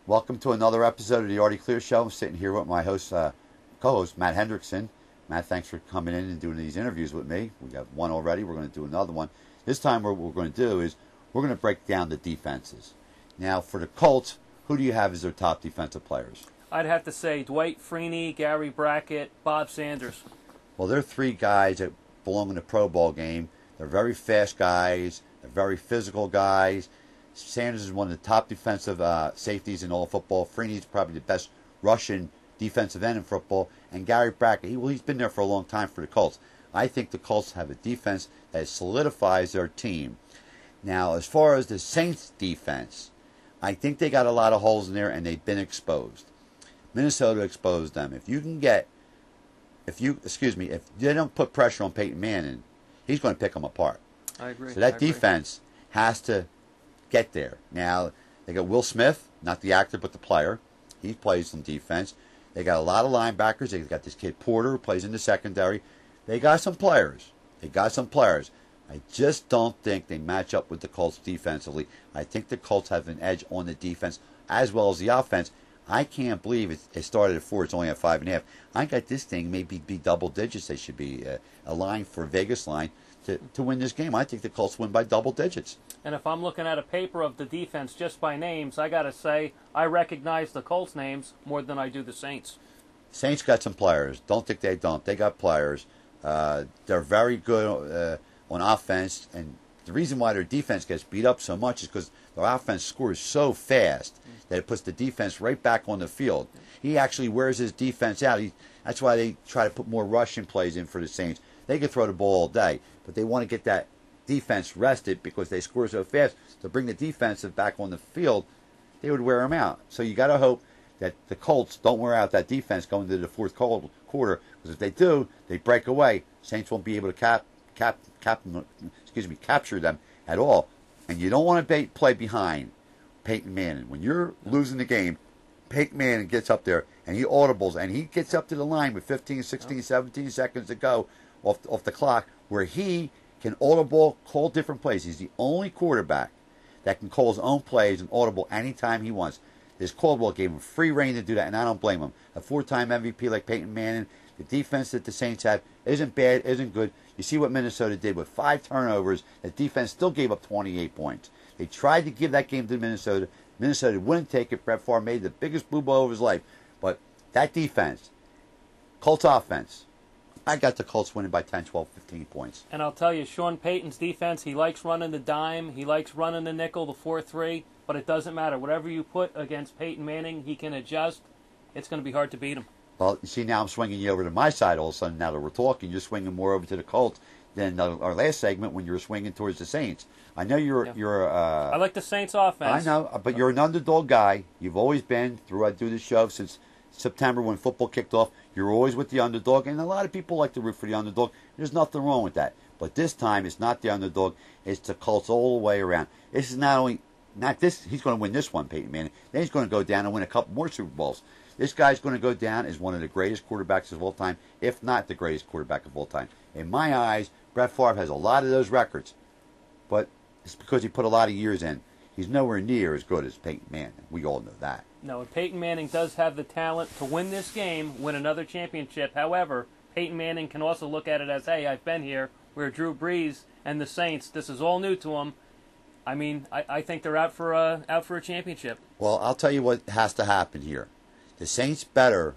Welcome to another episode of the Artie Clear Show. I'm sitting here with my co-host, Matt Hendrickson. Matt, thanks for coming in and doing these interviews with me. We got one already. We're going to do another one. This time what we're going to do is we're going to break down the defenses. Now, for the Colts, who do you have as their top defensive players? I'd have to say Dwight Freeney, Gary Brackett, Bob Sanders. Well, they're three guys that belong in the Pro Bowl game. They're very fast guys. They're very physical guys. Sanders is one of the top defensive safeties in all of football. Freeney's probably the best Russian defensive end in football. And Gary Brackett, he's been there for a long time for the Colts. I think the Colts have a defense that solidifies their team. Now, as far as the Saints defense, I think they got a lot of holes in there and they've been exposed. Minnesota exposed them. If they don't put pressure on Peyton Manning, he's going to pick them apart. I agree. So that defense has to get there. Now, they got Will Smith, not the actor but the player. He plays some defense. They got a lot of linebackers. They got this kid Porter who plays in the secondary. They got some players. I just don't think they match up with the Colts defensively. I think the Colts have an edge on the defense as well as the offense. I can't believe it started at 4. It's only at 5.5. I got this thing maybe be double digits. They should be a line for a Vegas line to win this game. I think the Colts win by double digits. And if I'm looking at a paper of the defense just by names, I got to say I recognize the Colts names more than I do the Saints. Saints got some players. Don't think they don't. They got players. They're very good on offense. And the reason why their defense gets beat up so much is because their offense scores so fast that it puts the defense right back on the field. He actually wears his defense out. That's why they try to put more rushing plays in for the Saints. They can throw the ball all day, but they want to get that defense rested because they score so fast. To bring the defensive back on the field, they would wear them out. So you got to hope that the Colts don't wear out that defense going into the fourth quarter, because if they do, they break away. Saints won't be able to capture them at all. And you don't want to play behind Peyton Manning. When you're losing the game, Peyton Manning gets up there and he audibles and he gets up to the line with 15, 16, 17 seconds to go off the clock, where he can audible, call different plays. He's the only quarterback that can call his own plays and audible anytime he wants. This Caldwell gave him free reign to do that, and I don't blame him. A 4-time MVP like Peyton Manning, the defense that the Saints have isn't bad, isn't good. You see what Minnesota did with 5 turnovers. The defense still gave up 28 points. They tried to give that game to Minnesota. Minnesota wouldn't take it. Brett Favre made the biggest boo-boo of his life. But that defense, Colts offense, I got the Colts winning by 10, 12, 15 points. And I'll tell you, Sean Payton's defense, he likes running the dime. He likes running the nickel, the 4-3. But it doesn't matter. Whatever you put against Peyton Manning, he can adjust. It's going to be hard to beat him. Well, you see, now I'm swinging you over to my side all of a sudden. Now that we're talking, you're swinging more over to the Colts than our last segment when you were swinging towards the Saints. I know you're. I like the Saints offense. I know, but you're an underdog guy. You've always been through. I do this show since September when football kicked off. You're always with the underdog, and a lot of people like to root for the underdog. There's nothing wrong with that. But this time, it's not the underdog. It's the Colts all the way around. This is not this. He's going to win this one, Peyton Manning. Then he's going to go down and win a couple more Super Bowls. This guy's going to go down as one of the greatest quarterbacks of all time, if not the greatest quarterback of all time. In my eyes, Brett Favre has a lot of those records, but it's because he put a lot of years in. He's nowhere near as good as Peyton Manning. We all know that. No, and Peyton Manning does have the talent to win this game, win another championship. However, Peyton Manning can also look at it as, hey, I've been here, where Drew Brees and the Saints, this is all new to them. I mean, I think they're out for a championship. Well, I'll tell you what has to happen here. The Saints better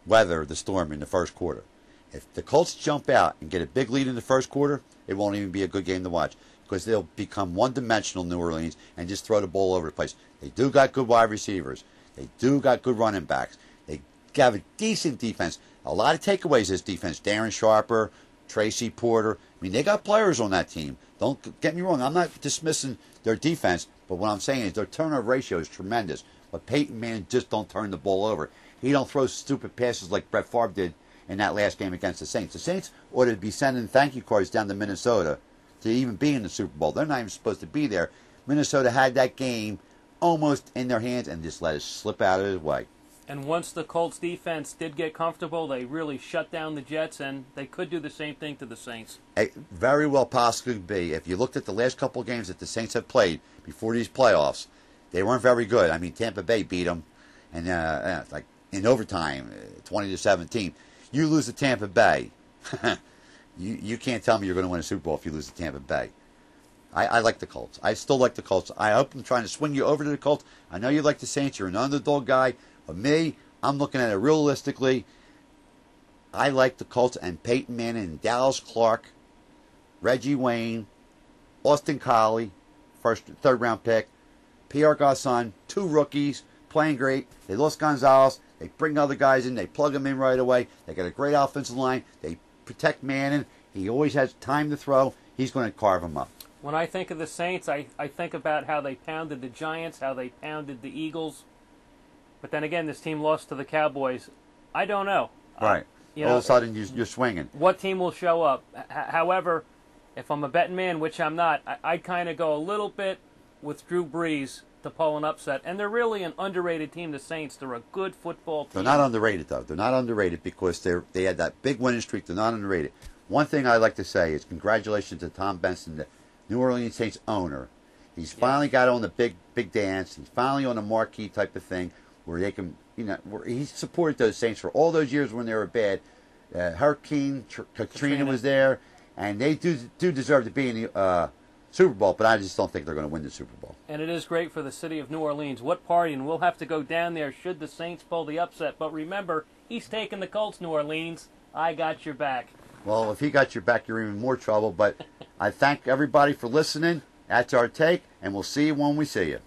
weather the storm in the first quarter. If the Colts jump out and get a big lead in the first quarter, it won't even be a good game to watch, because they'll become one-dimensional New Orleans and just throw the ball over the place. They do got good wide receivers. They do got good running backs. They have a decent defense. A lot of takeaways this defense. Darren Sharper, Tracy Porter. I mean, they got players on that team. Don't get me wrong. I'm not dismissing their defense, but what I'm saying is their turnover ratio is tremendous. But Peyton Manning just don't turn the ball over. He don't throw stupid passes like Brett Favre did in that last game against the Saints. The Saints ought to be sending thank you cards down to Minnesota to even be in the Super Bowl. They're not even supposed to be there. Minnesota had that game almost in their hands and just let it slip out of his way. And once the Colts defense did get comfortable, they really shut down the Jets, and they could do the same thing to the Saints. It very well possibly be. If you looked at the last couple of games that the Saints have played before these playoffs, They weren't very good. I mean, Tampa Bay beat them, and like in overtime, 20-17. You lose to Tampa Bay. You can't tell me you're going to win a Super Bowl if you lose to Tampa Bay. I like the Colts. I still like the Colts. I hope I'm trying to swing you over to the Colts. I know you like the Saints. You're an underdog guy. But me, I'm looking at it realistically. I like the Colts and Peyton Manning, Dallas Clark, Reggie Wayne, Austin Collie, third round pick, Pierre Garçon, 2 rookies, playing great. They lost Gonzalez. They bring other guys in. They plug them in right away. They got a great offensive line. They protect Manning. He always has time to throw. He's going to carve them up. When I think of the Saints, I think about how they pounded the Giants, how they pounded the Eagles. But then again, this team lost to the Cowboys. I don't know. Right. All of a sudden, you're swinging. What team will show up? However, if I'm a betting man, which I'm not, I kind of go a little bit with Drew Brees to pull an upset. And they're really an underrated team, the Saints. They're a good football team. They're not underrated, though. They're not underrated because they had that big winning streak. They're not underrated. One thing I like to say is congratulations to Tom Benson, the New Orleans Saints owner. He's finally got on the big dance. He's finally on a marquee type of thing where they can, where he supported those Saints for all those years when they were bad. Hurricane Katrina was there, and they do deserve to be in the Super Bowl, but I just don't think they're going to win the Super Bowl. And it is great for the city of New Orleans. What party, and we'll have to go down there should the Saints pull the upset. But remember, he's taking the Colts, New Orleans. I got your back. Well, if he got your back, you're in more trouble. But I thank everybody for listening. That's our take, and we'll see you when we see you.